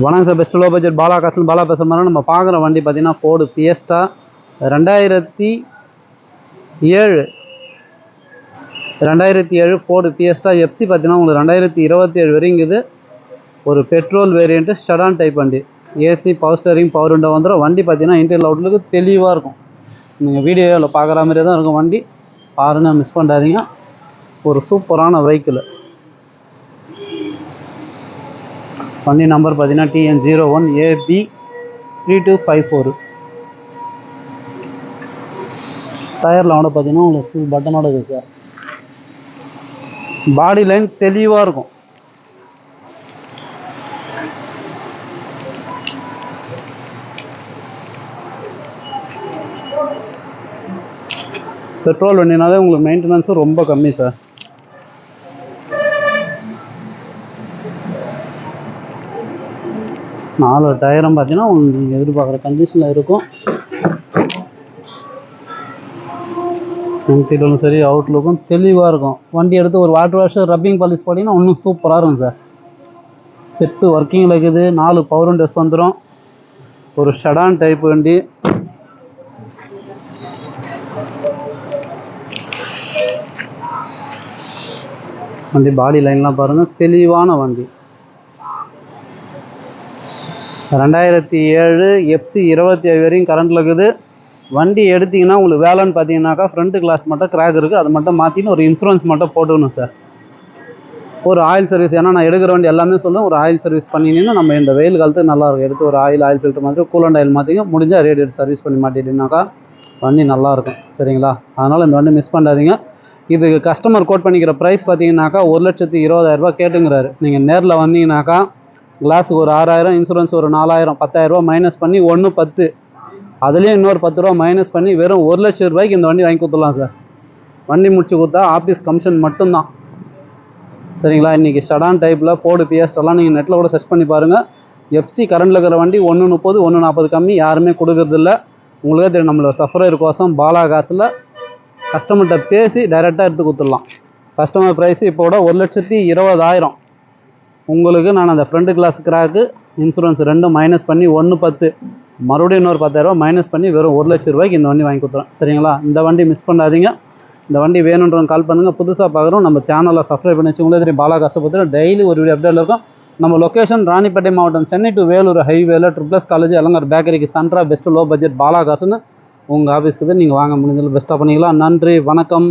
வணக்கம் sir, best low budget Bala castle Bala பேசுகிற மாதிரி நம்ம பார்க்குற வண்டி பார்த்தீங்கன்னா Ford Fiesta 2007 Ford Fiesta FC பார்த்தீங்கன்னா உங்களுக்கு 2027 வரைங்குது. ஒரு பெட்ரோல் வேரியண்ட்டு ஷடான் டைப் வண்டி. AC power steering power window வந்துடும். வண்டி பார்த்தீங்கன்னா இன்டீரியர் அவுட்லுக்கு தெளிவாக இருக்கும். நீங்கள் வீடியோவில் பார்க்குற மாதிரியே தான் இருக்கும் வண்டி. பாருங்கள், மிஸ் பண்ணாதீங்க. ஒரு சூப்பரான வெஹிக்கிள். வண்டி நம்பர் பார்த்தீங்கன்னா TN01AB3254. டயரில் வந்து பார்த்தீங்கன்னா உங்களுக்கு ஃபுல் பட்டனோட இருக்குது சார். பாடி லைன் தெளிவாக இருக்கும். பெட்ரோல் வண்டினாலே உங்களுக்கு மெயின்டெனன்ஸும் ரொம்ப கம்மி சார். நாலு டயரும் பார்த்தீங்கன்னா உங்களுக்கு நீங்கள் எதிர்பார்க்குற கண்டிஷனில் இருக்கும். இன்டீரியரும் சரி அவுட்லுக்கும் தெளிவாக இருக்கும். வண்டி எடுத்து ஒரு வாட்டர் வாஷ் ரப்பிங் பாலிஷ் போட்டிங்கன்னா இன்னும் சூப்பராக இருக்கும் சார். செட்டு ஒர்க்கிங்கில் இருக்குது. 4 பவர் விண்டோஸ் வந்துடும். ஒரு ஷடான் டைப் வண்டி. வண்டி பாடி லைன்லாம் பாருங்கள், தெளிவான வண்டி. 2007 எஃப்சி 27 வரையும் கரண்டில் இருக்குது. வண்டி எடுத்திங்கன்னா உங்களுக்கு வேலைன்னு பார்த்தீங்கன்னாக்கா ஃப்ரண்ட் கிளாஸ் மட்டும் கிராக் இருக்குது. அது மட்டும் மாற்றின்னு ஒரு இன்சூரன்ஸ் மட்டும் போட்டுக்கணும் சார். ஒரு ஆயில் சர்வீஸ், ஏன்னா நான் எடுக்கிற வண்டி எல்லாமே சொல்லுவேன், ஒரு ஆயில் சர்வீஸ் பண்ணிங்கன்னா நம்ம இந்த வெயில் காலத்துக்கு நல்லாயிருக்கும். எடுத்து ஒரு ஆயில் ஃபில்டர் மாதிரி கூலண்ட் ஆயில் மாற்றிங்க, முடிஞ்சால் ரேடியேட்டர் சர்வீஸ் பண்ணி மாட்டிட்டீங்கன்னாக்கா வண்டி நல்லாயிருக்கும். சரிங்களா? அதனால் இந்த வண்டி மிஸ் பண்ணாதீங்க. இது கஸ்டமர் கோட் பண்ணிக்கிற ப்ரைஸ் பார்த்தீங்கன்னாக்கா 1,20,000 கேட்டுங்கிறாரு. நீங்கள் நேரில் வந்தீங்கன்னாக்கா கிளாஸுக்கு ஒரு 6,000, இன்சூரன்ஸ் ஒரு 4,000, 10,000 மைனஸ் பண்ணி 1,10, அதுலேயும் இன்னொரு 10 ரூபா மைனஸ் பண்ணி வெறும் 1,00,000 ரூபாய்க்கு இந்த வண்டி வாங்கி கொடுத்துடலாம் சார். வண்டி முடிச்சு கொடுத்தா ஆஃபீஸ் கமிஷன் மட்டும்தான். சரிங்களா? இன்றைக்கி ஷடான் டைப்பில் ஃபோர்டு ஃபியஸ்டாலாம் நீங்கள் நெட்டில் கூட சர்ச் பண்ணி பாருங்கள். எஃப்சி கரண்டில் இருக்கிற வண்டி 130, 140 கம்மி யாருமே கொடுக்கறதில்ல. உங்களுக்கே தெரியும், நம்மளோட சஃபரர் கோசம் பாலா காசில் கஸ்டமர்கிட்ட பேசி டைரெக்டாக எடுத்து கொடுத்துடலாம். கஸ்டமர் ப்ரைஸ் இப்போட 1,20,000. உங்களுக்கு நான் அந்த ஃப்ரண்ட் கிளாஸ் கிராக்கு இன்சூரன்ஸ் ரெண்டும் மைனஸ் பண்ணி 1,10, மறுபடியும் இன்னொரு 10,000 மைனஸ் பண்ணி வெறும் 1,00,000 ரூபாய்க்கு இந்த வண்டி வாங்கி கொடுத்துறேன். சரிங்களா? இந்த வண்டி மிஸ் பண்ணாதீங்க. இந்த வண்டி வேணுன்றவங்க கால் பண்ணுங்கள். புதுசாக பார்க்குறோம், நம்ம சேனலை சப்ஸ்கிரைப் பண்ணி வச்சு உங்களுக்கு தெரியும் பாலா காசை பற்றி டெய்லி ஒரு வீடியோ அப்டேட்டில் இருக்கும். நம்ம லொக்கேஷன் ராணிப்பேட்டை மாவட்டம், சென்னை டு வேலூர் ஹைவேல ட்ரிபிள்எஸ் காலேஜ் அலங்கார் பேக்கரிக்கு சென்ட்ரா பெஸ்ட் லோ பட்ஜெட் பாலா காசுன்னு உங்கள் ஆஃபீஸ்க்கு தான் நீங்கள் வாங்க முடிஞ்சது பெஸ்ட்டாக பண்ணிக்கலாம். நன்றி, வணக்கம்.